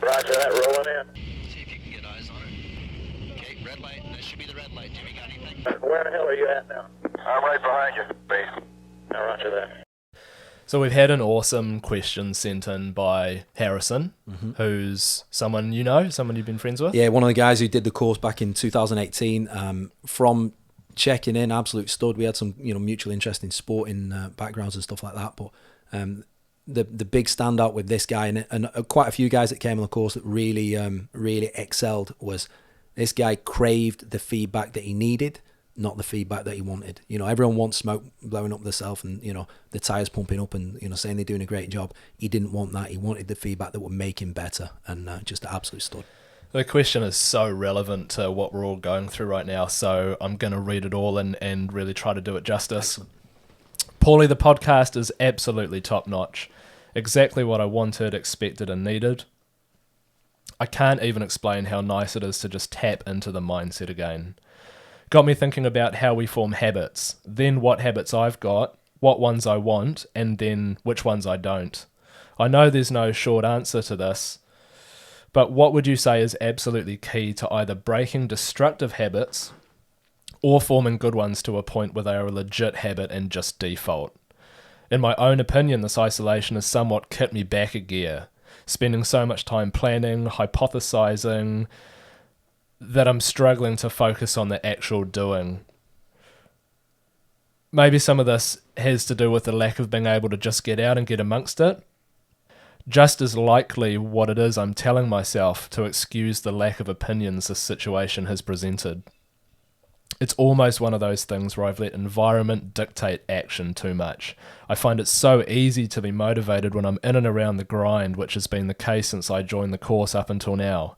Roger that, rolling in. See if you can get eyes on it. Okay, red light. That should be the red light. Have you got anything? Where the hell are you at now? I'm right behind you, base. Now, roger that. So we've had an awesome question sent in by Harrison, who's someone you know, someone you've been friends with. Yeah, one of the guys who did the course back in 2018. From checking in, absolute stud. We had some, mutual interest in sporting backgrounds and stuff like that. But the big standout with this guy and quite a few guys that came on the course that really excelled was this guy craved the feedback that he needed, not the feedback that he wanted. Everyone wants smoke blowing up themselves and, the tyres pumping up and, saying they're doing a great job. He didn't want that. He wanted the feedback that would make him better, and just an absolute stud. The question is so relevant to what we're all going through right now, so I'm going to read it all and really try to do it justice. Excellent. Paulie, the podcast is absolutely top-notch. Exactly what I wanted, expected, and needed. I can't even explain how nice it is to just tap into the mindset again. Got me thinking about how we form habits, then what habits I've got, what ones I want, and then which ones I don't. I know there's no short answer to this, but what would you say is absolutely key to either breaking destructive habits or forming good ones to a point where they are a legit habit and just default? In my own opinion, this isolation has somewhat kicked me back a gear, spending so much time planning, hypothesizing, that I'm struggling to focus on the actual doing. Maybe some of this has to do with the lack of being able to just get out and get amongst it. Just as likely what it is I'm telling myself to excuse the lack of opinions this situation has presented. It's almost one of those things where I've let environment dictate action too much. I find it so easy to be motivated when I'm in and around the grind, which has been the case since I joined the course up until now.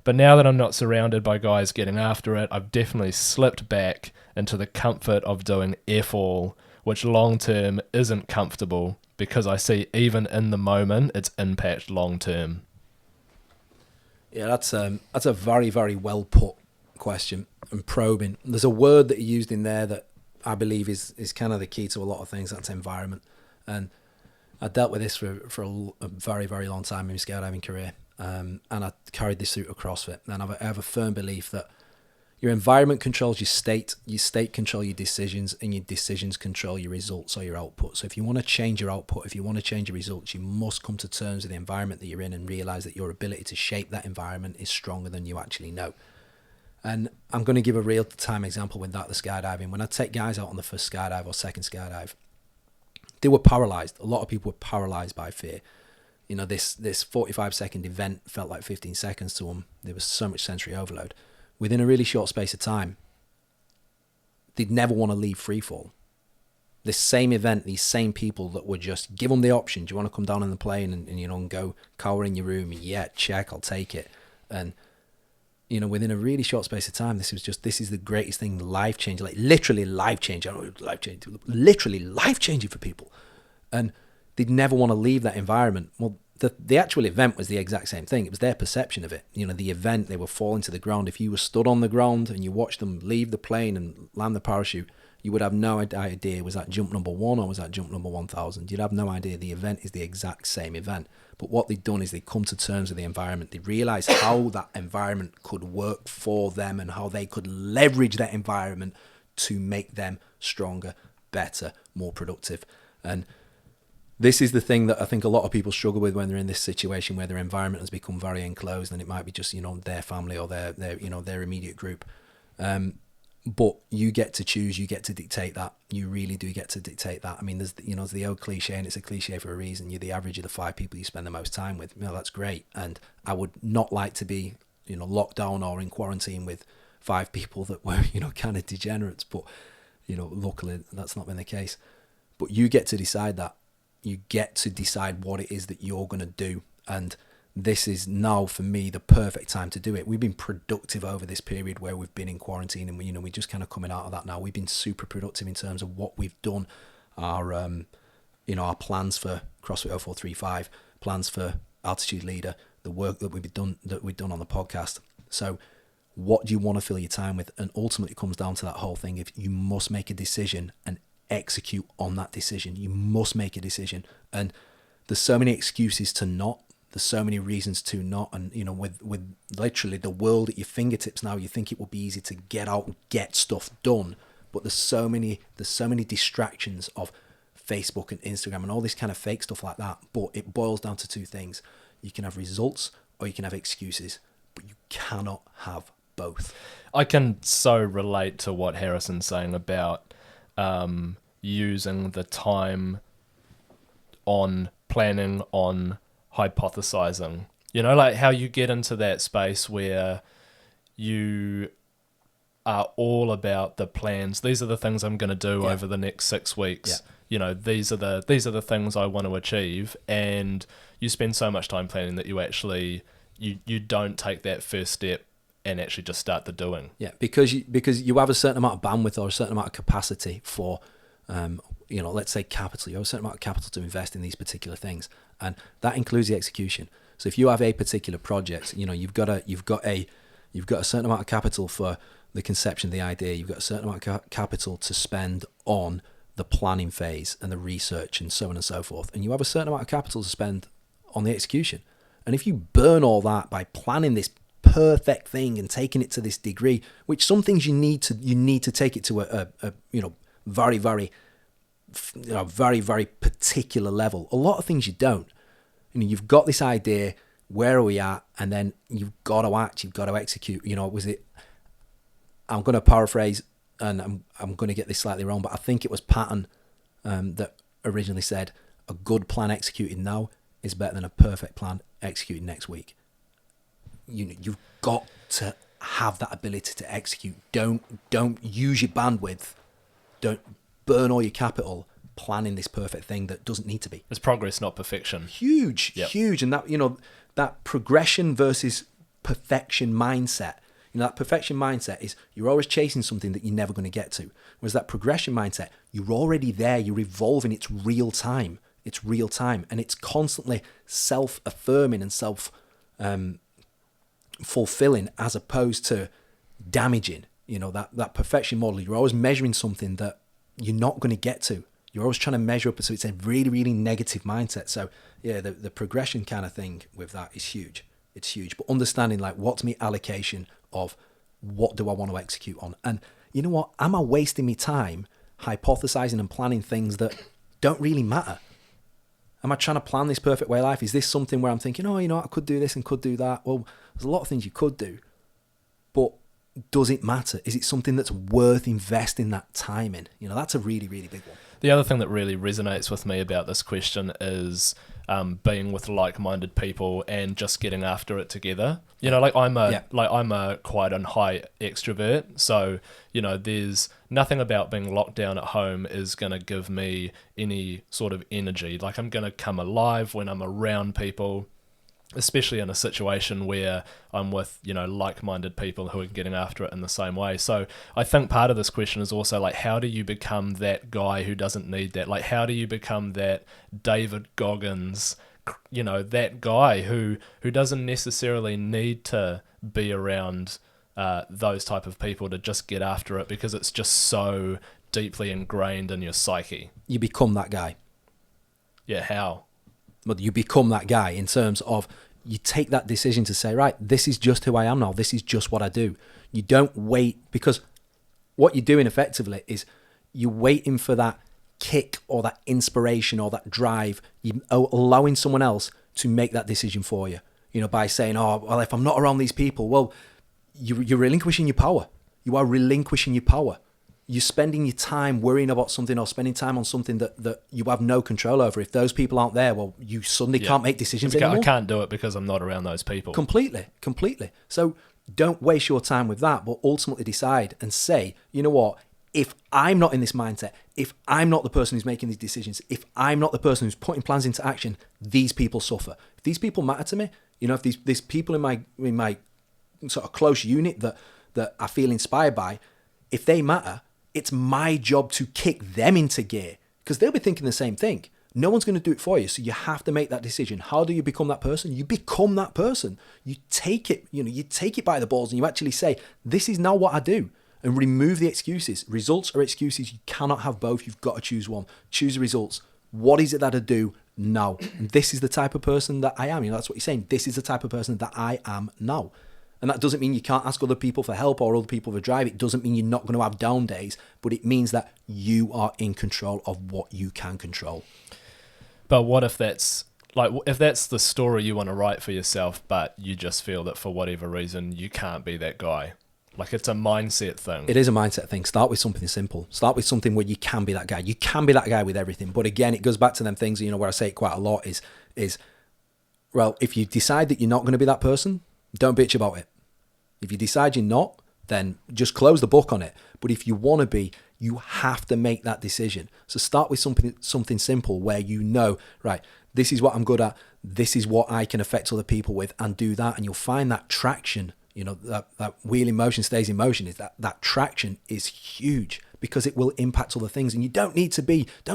But now that I'm not surrounded by guys getting after it, I've definitely slipped back into the comfort of doing F all, which long term isn't comfortable because I see even in the moment its impact long term. Yeah, that's a very, very well put question and probing. There's a word that you used in there that I believe is kind of the key to a lot of things. That's environment. And I dealt with this for a very, very long time in my skydiving career. And I carried this through to CrossFit. And I have a firm belief that your environment controls your state control your decisions, and your decisions control your results or your output. So if you want to change your output, if you want to change your results, you must come to terms with the environment that you're in and realize that your ability to shape that environment is stronger than you actually know. And I'm going to give a real-time example with that, the skydiving. When I take guys out on the first skydive or second skydive, they were paralyzed. A lot of people were paralyzed by fear. This 45-second event felt like 15 seconds to them. There was so much sensory overload. Within a really short space of time, they'd never want to leave freefall. This same event, these same people that would just give them the option, do you want to come down in the plane and go cower in your room? Yeah, check, I'll take it. And within a really short space of time, this is the greatest thing, life-changing, like literally life-changing. I don't know, life-changing, literally life-changing for people. And they'd never want to leave that environment. Well, the actual event was the exact same thing. It was their perception of it. The event, they were falling to the ground. If you were stood on the ground and you watched them leave the plane and land the parachute, you would have no idea, was that jump number 1 or was that jump number 1000? You'd have no idea. The event is the exact same event. But what they'd done is they'd come to terms with the environment. They realised how that environment could work for them and how they could leverage that environment to make them stronger, better, more productive. And this is the thing that I think a lot of people struggle with when they're in this situation where their environment has become very enclosed, and it might be just, their family or their immediate group. But you get to choose, you get to dictate that. You really do get to dictate that. I mean, there's the old cliche, and it's a cliche for a reason. You're the average of the 5 people you spend the most time with. That's great. And I would not like to be, locked down or in quarantine with 5 people that were, kind of degenerates. But, luckily that's not been the case. But you get to decide that. You get to decide what it is that you're going to do. And this is now, for me, the perfect time to do it. We've been productive over this period where we've been in quarantine, and we're just kind of coming out of that now. We've been super productive in terms of what we've done, our plans for CrossFit 0435, plans for Altitude Leader, the work that we've done on the podcast. So what do you want to fill your time with? And ultimately it comes down to that whole thing. If you must make a decision and execute on that decision, you must make a decision. And there's so many excuses to not. there's so many reasons to not. And, you know, with literally the world at your fingertips now, you think it would be easy to get out and get stuff done. But there's so many distractions of Facebook and Instagram and all this kind of fake stuff like that. But it boils down to two things. You can have results or you can have excuses, but you cannot have both. I can so relate to what Harrison's saying about using the time on planning, on hypothesizing. You know, like how you get into that space where you are all about the plans. These are the things I'm going to do over the next 6 weeks. Yeah. You know, these are the things I want to achieve, and you spend so much time planning that you actually you don't take that first step and actually just start the doing. Yeah, because you have a certain amount of bandwidth or a certain amount of capacity for, you know, let's say capital. You have a certain amount of capital to invest in these particular things, and that includes the execution. So if you have a particular project, you know, you've got a certain amount of capital for the conception of the idea. You've got a certain amount of capital to spend on the planning phase and the research and so on and so forth. And you have a certain amount of capital to spend on the execution. And if you burn all that by planning this perfect thing and taking it to this degree, which some things you need to take it to a you know, very, very, you know, very, very particular level. A lot of things you don't. You know, you've got this idea, where are we at? And then you've got to act, you've got to execute. You know, I'm going to paraphrase, and I'm going to get this slightly wrong, but I think it was Patton that originally said, a good plan executed now is better than a perfect plan executed next week. You've got to have that ability to execute. Don't use your bandwidth. Don't burn all your capital planning this perfect thing that doesn't need to be. It's progress, not perfection. Huge. And that, you know, that progression versus perfection mindset. You know, that perfection mindset is you're always chasing something that you're never going to get to. Whereas that progression mindset, you're already there, you're evolving, it's real time. It's real time. And it's constantly self-affirming and self-fulfilling as opposed to damaging. You know, that perfection model, you're always measuring something that you're not going to get to. You're always trying to measure up. So it's a really, really negative mindset. So yeah, the progression kind of thing with that is huge. It's huge. But understanding like what's my allocation of what do I want to execute on? And you know what? Am I wasting my time hypothesizing and planning things that don't really matter? Am I trying to plan this perfect way of life? Is this something where I'm thinking, oh, you know, I could do this and could do that? Well, there's a lot of things you could do, but does it matter? Is it something that's worth investing that time in? You know, that's a really, really big one. The other thing that really resonates with me about this question is being with like-minded people and just getting after it together. You know, like I'm a quite a high extrovert, so you know, there's nothing about being locked down at home is gonna give me any sort of energy. Like I'm gonna come alive when I'm around people, especially in a situation where I'm with, you know, like-minded people who are getting after it in the same way. So I think part of this question is also like, how do you become that guy who doesn't need that? Like, how do you become that David Goggins, you know, that guy who doesn't necessarily need to be around those type of people to just get after it because it's just so deeply ingrained in your psyche? You become that guy. Yeah, how? But you become that guy in terms of you take that decision to say, right, this is just who I am now. This is just what I do. You don't wait, because what you're doing effectively is you're waiting for that kick or that inspiration or that drive. You're allowing someone else to make that decision for you, you know, by saying, oh, well, if I'm not around these people, well, you're relinquishing your power. You are relinquishing your power. You're spending your time worrying about something or spending time on something that you have no control over. If those people aren't there, well, you suddenly can't make decisions anymore. I can't do it because I'm not around those people. Completely. So don't waste your time with that, but ultimately decide and say, you know what, if I'm not in this mindset, if I'm not the person who's making these decisions, if I'm not the person who's putting plans into action, these people suffer. If these people matter to me, you know, if these people in my sort of close unit that I feel inspired by, if they matter, it's my job to kick them into gear because they'll be thinking the same thing. No one's going to do it for you. So you have to make that decision. How do you become that person? You become that person. You take it by the balls and you actually say, this is now what I do, and remove the excuses. Results or excuses. You cannot have both. You've got to choose one. Choose the results. What is it that I do? now. And this is the type of person that I am. You know, that's what you're saying. This is the type of person that I am now. And that doesn't mean you can't ask other people for help or other people for drive. It doesn't mean you're not going to have down days, but it means that you are in control of what you can control. But what if that's if that's the story you want to write for yourself, but you just feel that for whatever reason you can't be that guy? Like, it's a mindset thing. It is a mindset thing. Start with something simple. Start with something where you can be that guy. You can be that guy with everything. But again, it goes back to them things, you know, where I say it quite a lot is, well, if you decide that you're not going to be that person, don't bitch about it. If you decide you're not, then just close the book on it. But if you want to be, you have to make that decision. So start with something simple where you know, right, this is what I'm good at. This is what I can affect other people with, and do that. And you'll find that traction, you know, that wheel in motion stays in motion, is that traction is huge, because it will impact other things. And you don't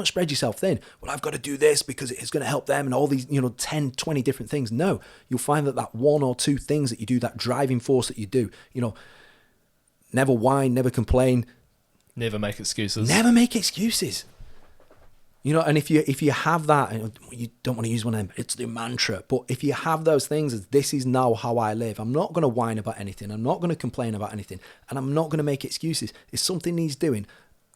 spread yourself thin. Well, I've got to do this because it's going to help them, and all these, 10, 20 different things. No, you'll find that one or two things that you do, that driving force that you do, never whine, never complain. Never make excuses. Never make excuses. And if you have that, you don't want to use one of them, it's the mantra. But if you have those things as, this is now how I live, I'm not going to whine about anything. I'm not going to complain about anything. And I'm not going to make excuses. If something needs doing,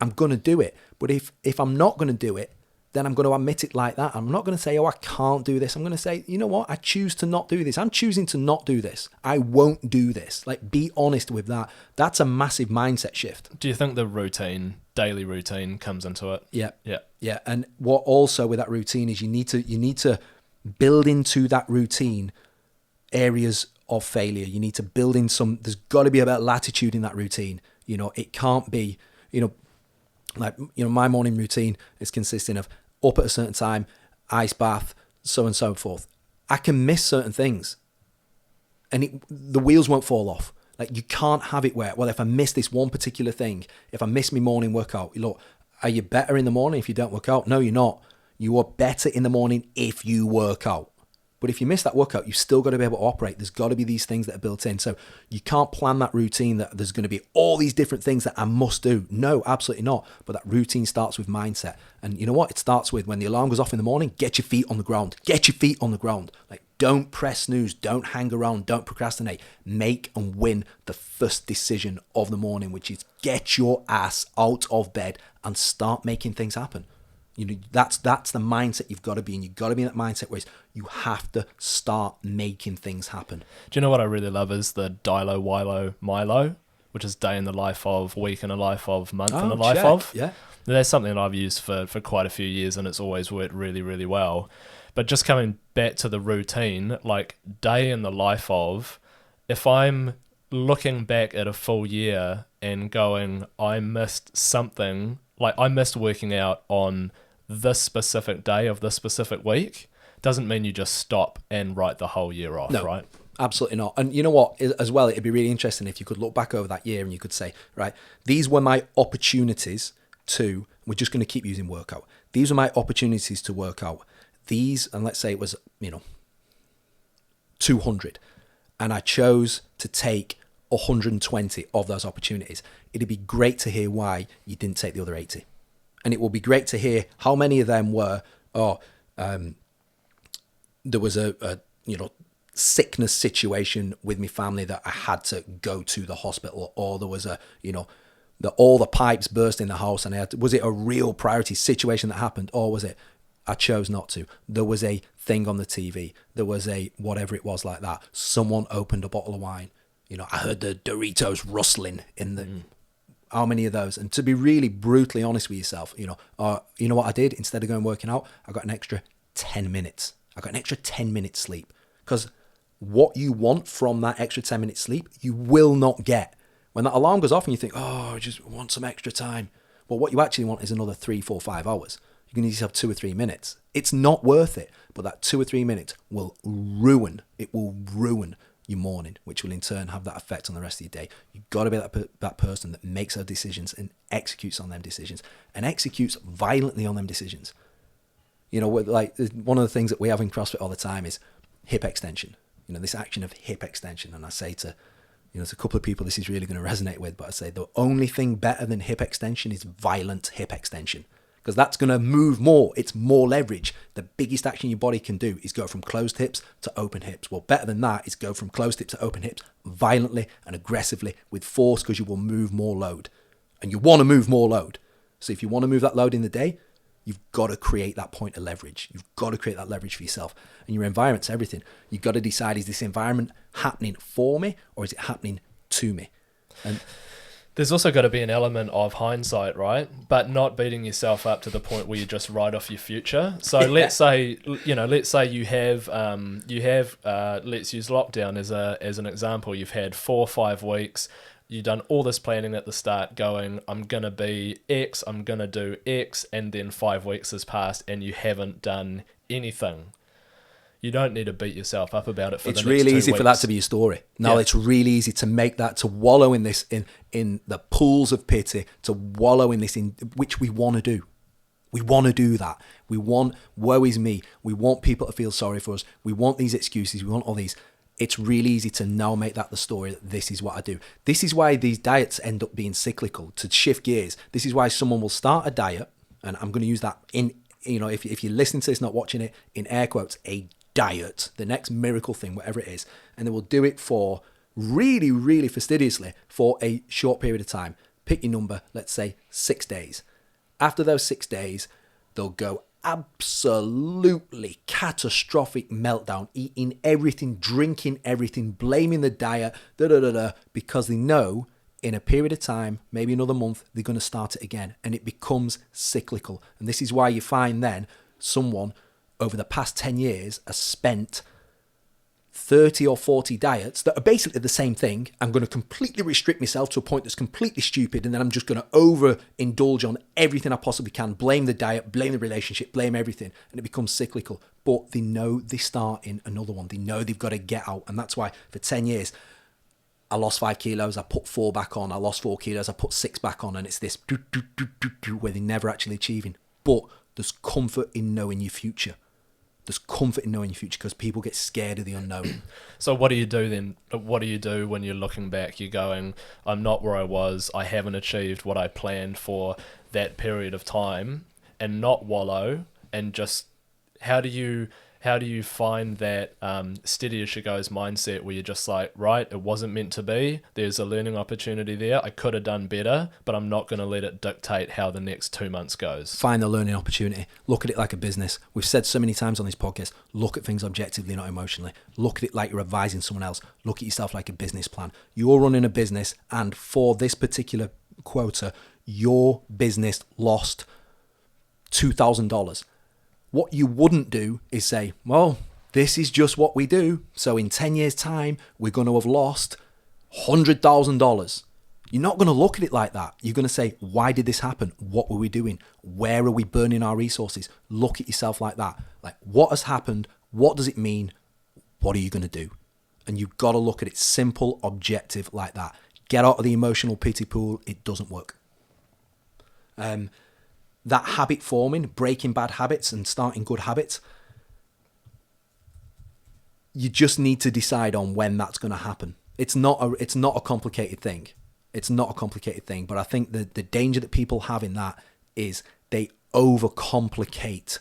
I'm going to do it. But if I'm not going to do it, then I'm going to admit it like that. I'm not going to say, I can't do this. I'm going to say, you know what? I choose to not do this. I'm choosing to not do this. I won't do this. Like, be honest with that. That's a massive mindset shift. Do you think the daily routine comes into it? Yeah. And what also with that routine is you need to build into that routine areas of failure. You need to build in there's got to be a bit of latitude in that routine. It can't be, my morning routine is consisting of up at a certain time, ice bath, so on and so forth. I can miss certain things and the wheels won't fall off. Like, you can't have it where, well, if I miss this one particular thing, if I miss my morning workout, look, are you better in the morning if you don't work out? No, you're not. You are better in the morning if you work out. But if you miss that workout, you've still got to be able to operate. There's got to be these things that are built in. So you can't plan that routine that there's going to be all these different things that I must do. No, absolutely not. But that routine starts with mindset. And you know what? It starts with, when the alarm goes off in the morning, get your feet on the ground. Get your feet on the ground. Like, don't press snooze. Don't hang around. Don't procrastinate. Make and win the first decision of the morning, which is get your ass out of bed and start making things happen. That's the mindset you've got to be in. You've got to be in that mindset where you have to start making things happen. Do you know what I really love is the Dilo, Wilo, Milo, which is day in the life of, week in the life of, month in the life of. Yeah. That's something that I've used for quite a few years, and it's always worked really, really well. But just coming back to the routine, like day in the life of, if I'm looking back at a full year and going, I missed something, like I missed working out on this specific day of this specific week, doesn't mean you just stop and write the whole year off, right? Absolutely not. And you know what, as well, it'd be really interesting if you could look back over that year and you could say, right, these were my opportunities to, we're just going to keep using workout. These were my opportunities to work out. These, and let's say it was, 200. And I chose to take 120 of those opportunities. It'd be great to hear why you didn't take the other 80. And it will be great to hear how many of them were, there was a sickness situation with my family that I had to go to the hospital, or there was all the pipes burst in the house and was it a real priority situation that happened, or was it I chose not to? There was a thing on the TV. There was a whatever it was like that. Someone opened a bottle of wine. I heard the Doritos rustling in the... How many of those? And to be really brutally honest with yourself, you know what I did? Instead of going working out, I got an extra 10 minutes. I got an extra 10 minutes sleep. Because what you want from that extra 10 minutes sleep, you will not get. When that alarm goes off and you think, I just want some extra time. Well, what you actually want is another 3, 4, 5 hours. You can easily have 2 or 3 minutes. It's not worth it. But that 2 or 3 minutes will ruin your morning, which will in turn have that effect on the rest of your day. You've got to be that person that makes those decisions and executes on them decisions and executes violently on them decisions. Like one of the things that we have in CrossFit all the time is hip extension. This action of hip extension. And I say to, there's a couple of people this is really going to resonate with, but I say the only thing better than hip extension is violent hip extension. because that's going to move more. It's more leverage. The biggest action your body can do is go from closed hips to open hips. Well, better than that is go from closed hips to open hips violently and aggressively with force, because you will move more load. And you want to move more load. So if you want to move that load in the day, you've got to create that point of leverage. You've got to create that leverage for yourself. And your environment's everything. You've got to decide, is this environment happening for me or is it happening to me? And there's also got to be an element of hindsight, right? But not beating yourself up to the point where you just write off your future. So let's say you have, let's use lockdown as an example. You've had 4 or 5 weeks. You've done all this planning at the start going, I'm going to be X, I'm going to do X, and then 5 weeks has passed and you haven't done anything. You don't need to beat yourself up about it for the next 2 weeks. It's really easy for that to be your story. No, yeah. It's really easy to make that, to wallow in this, in the pools of pity, to wallow in this, in which we want to do. We want to do that. We want, woe is me. We want people to feel sorry for us. We want these excuses. We want all these. It's really easy to now make that the story that this is what I do. This is why these diets end up being cyclical, to shift gears. This is why someone will start a diet, and I'm going to use that in, if you're listening to this, not watching it, in air quotes, a diet, the next miracle thing, whatever it is, and they will do it for really, really fastidiously for a short period of time. Pick your number, let's say 6 days. After those 6 days, they'll go absolutely catastrophic meltdown, eating everything, drinking everything, blaming the diet, because they know in a period of time, maybe another month, they're going to start it again, and it becomes cyclical. And this is why you find then someone over the past 10 years has spent 30 or 40 diets that are basically the same thing. I'm going to completely restrict myself to a point that's completely stupid, and then I'm just going to overindulge on everything I possibly can, blame the diet, blame the relationship, blame everything, and it becomes cyclical. But they know they start in another one. They know they've got to get out, and that's why for 10 years, I lost 5 kilos, I put 4 back on, I lost 4 kilos, I put 6 back on, and it's this where they're never actually achieving. But there's comfort in knowing your future. There's comfort in knowing your future because people get scared of the unknown. So what do you do then? What do you do when you're looking back? You're going, I'm not where I was. I haven't achieved what I planned for that period of time, and not wallow, and just how do you find that steady as she goes mindset where you're just like, right, it wasn't meant to be. There's a learning opportunity there. I could have done better, but I'm not going to let it dictate how the next 2 months goes. Find the learning opportunity. Look at it like a business. We've said so many times on this podcast, look at things objectively, not emotionally. Look at it like you're advising someone else. Look at yourself like a business plan. You're running a business, and for this particular quota, your business lost $2,000. What you wouldn't do is say, well, this is just what we do. So in 10 years' time, we're going to have lost $100,000. You're not going to look at it like that. You're going to say, why did this happen? What were we doing? Where are we burning our resources? Look at yourself like that. Like, what has happened? What does it mean? What are you going to do? And you've got to look at it simple, objective like that. Get out of the emotional pity pool. It doesn't work. That habit forming, breaking bad habits and starting good habits, you just need to decide on when that's going to happen. It's not a complicated thing. It's not a complicated thing. But I think the danger that people have in that is they overcomplicate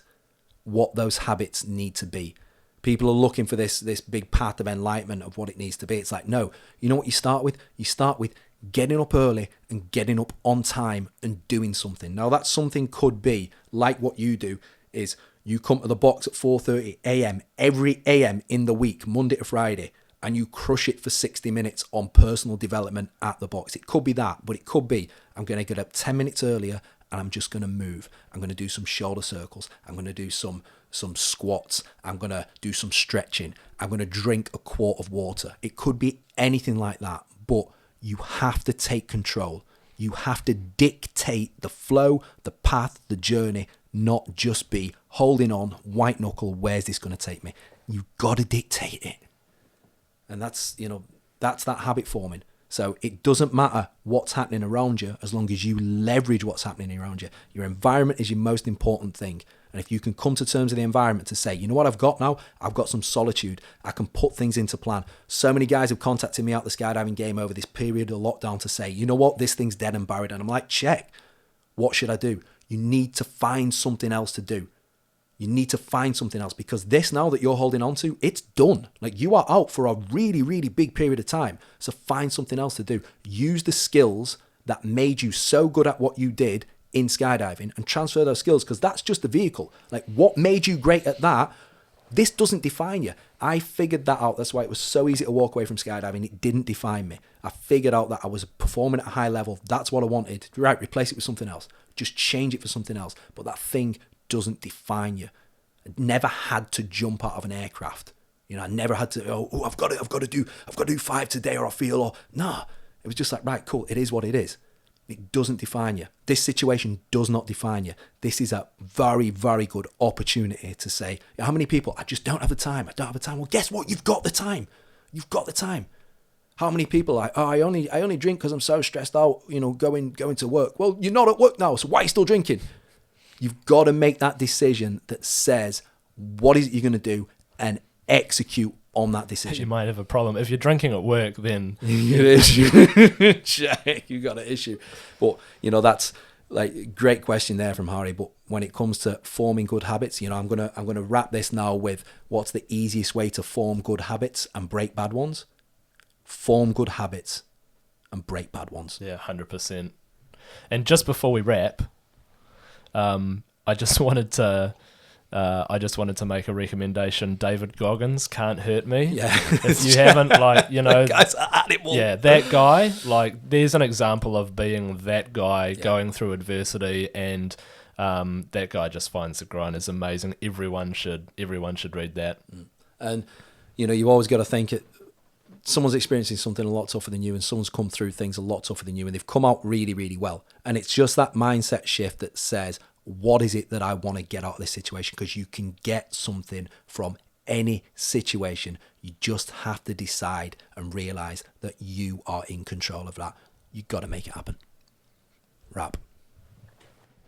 what those habits need to be. People are looking for this big path of enlightenment of what it needs to be. It's like, no, you know what you start with? You start with getting up early and getting up on time and doing something. Now that something could be like what you do is you come to the box at 4:30 a.m. every a.m. in the week, Monday to Friday, and you crush it for 60 minutes on personal development at the box. It could be that, but it could be I'm going to get up 10 minutes earlier and I'm just going to move. I'm going to do some shoulder circles. I'm going to do some squats. I'm going to do some stretching. I'm going to drink a quart of water. It could be anything like that, but you have to take control. You have to dictate the flow, the path, the journey, not just be holding on, white knuckle, where's this going to take me? You've got to dictate it. And that's that habit forming. So it doesn't matter what's happening around you as long as you leverage what's happening around you. Your environment is your most important thing. And if you can come to terms with the environment to say, you know what I've got now? I've got some solitude. I can put things into plan. So many guys have contacted me out the skydiving game over this period of lockdown to say, you know what? This thing's dead and buried. And I'm like, check. What should I do? You need to find something else to do. You need to find something else, because this now that you're holding on to, it's done. Like, you are out for a really, really big period of time. So find something else to do. Use the skills that made you so good at what you did in skydiving and transfer those skills, because that's just the vehicle. Like, what made you great at that, this doesn't define you. I figured that out. That's why it was so easy to walk away from skydiving. It didn't define me. I figured out that I was performing at a high level. That's what I wanted. Right, replace it with something else. Just change it for something else. But that thing doesn't define you. I never had to jump out of an aircraft. You know, I never had to, I've got to do 5 today or I feel, or nah. It was just like, right, cool. It is what it is. It doesn't define you. This situation does not define you. This is a very, very good opportunity to say, how many people, I just don't have the time. I don't have the time. Well, guess what? You've got the time. You've got the time. How many people are like, I only drink because I'm so stressed out, you know, going to work. Well, you're not at work now, so why are you still drinking? You've got to make that decision that says, what is it you're going to do, and execute on that decision. You might have a problem. If you're drinking at work, then you got an issue. But, you know, that's like great question there from Harry. But when it comes to forming good habits, you know, I'm gonna wrap this now with what's the easiest way to form good habits and break bad ones. Form good habits and break bad ones. Yeah, 100%. And just before we wrap, I just wanted to make a recommendation. David Goggins, Can't Hurt Me. Yeah. If you haven't, like, you know, Guys, animal. yeah, that guy, like, there's an example of being that guy going through adversity, and that guy just finds the grind is amazing. Everyone should read that. And, you know, you always got to think someone's experiencing something a lot tougher than you, and someone's come through things a lot tougher than you, and they've come out really, really well. And it's just that mindset shift that says, what is it that I want to get out of this situation? Because you can get something from any situation. You just have to decide and realize that you are in control of that. You've got to make it happen. Wrap.